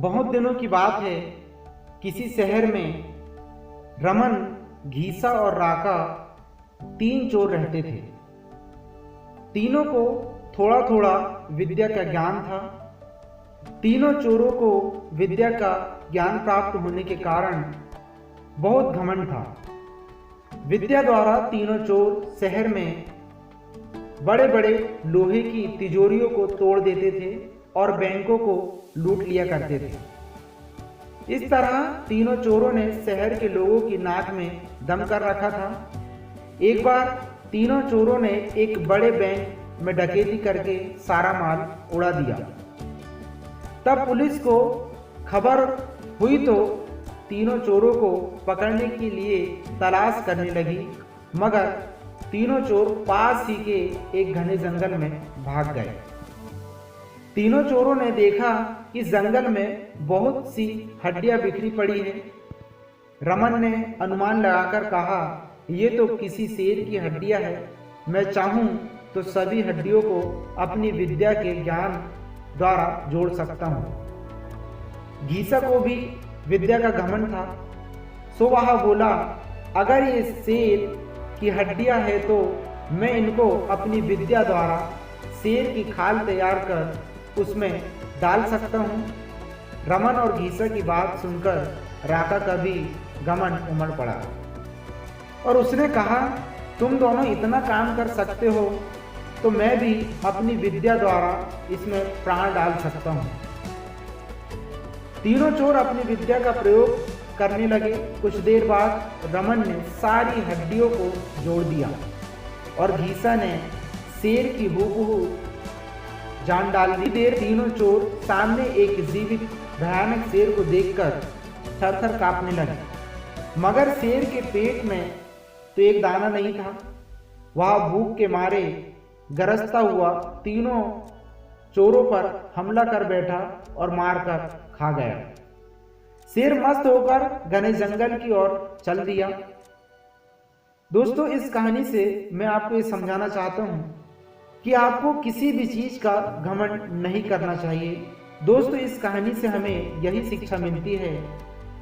बहुत दिनों की बात है, किसी शहर में रमन, घीसा और राका 3 चोर रहते थे। तीनों को थोड़ा थोड़ा विद्या का ज्ञान था। तीनों चोरों को विद्या का ज्ञान प्राप्त होने के कारण बहुत घमंड था। विद्या द्वारा तीनों चोर शहर में बड़े बड़े लोहे की तिजोरियों को तोड़ देते थे और बैंकों को लूट लिया करते थे। इस तरह तीनों चोरों ने शहर के लोगों की नाक में दम कर रखा था। एक बार तीनों चोरों ने एक बड़े बैंक में डकैती करके सारा माल उड़ा दिया। तब पुलिस को खबर हुई तो तीनों चोरों को पकड़ने के लिए तलाश करने लगी, मगर तीनों चोर पास ही के एक घने जंगल में भाग गए। तीनों चोरों ने देखा कि जंगल में बहुत सी हड्डियां बिखरी पड़ी हैं। रमन ने अनुमान लगाकर कहा, ये तो किसी शेर की हड्डियां हैं। मैं चाहूं तो सभी हड्डियों को अपनी विद्या के ज्ञान द्वारा जोड़ सकता हूं। घीसा को भी विद्या का घमंड था, सो वह बोला, अगर ये शेर की हड्डियां है तो मैं इनको अपनी विद्या द्वारा शेर की खाल तैयार कर उसमें डाल सकता हूँ। रमन और घीसा की बात सुनकर राका का भी घमंड उमड़ पड़ा और उसने कहा, तुम दोनों इतना काम कर सकते हो तो मैं भी अपनी विद्या द्वारा इसमें प्राण डाल सकता हूँ। तीनों चोर अपनी विद्या का प्रयोग करने लगे। कुछ देर बाद रमन ने सारी हड्डियों को जोड़ दिया और घीसा ने शेर की हूबहू जान डाल दी। देर तीनों चोर सामने एक जीवित भयानक शेर को देखकर थर-थर कांपने लगे, मगर शेर के पेट में तो एक दाना नहीं था। वह भूख के मारे गरजता हुआ तीनों चोरों पर हमला कर बैठा और मारकर खा गया। शेर मस्त होकर घने जंगल की ओर चल दिया। दोस्तों, इस कहानी से मैं आपको ये समझाना चाहता हूँ कि आपको किसी भी चीज का घमंड नहीं करना चाहिए। दोस्तों, इस कहानी से हमें यही शिक्षा मिलती है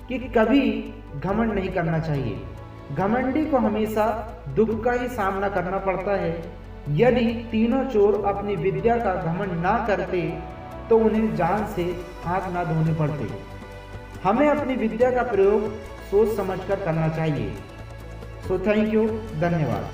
कि कभी घमंड नहीं करना चाहिए। घमंडी को हमेशा दुख का ही सामना करना पड़ता है। यदि तीनों चोर अपनी विद्या का घमंड ना करते तो उन्हें जान से हाथ ना धोने पड़ते। हमें अपनी विद्या का प्रयोग सोच समझकर करना चाहिए। सो थैंक यू, धन्यवाद।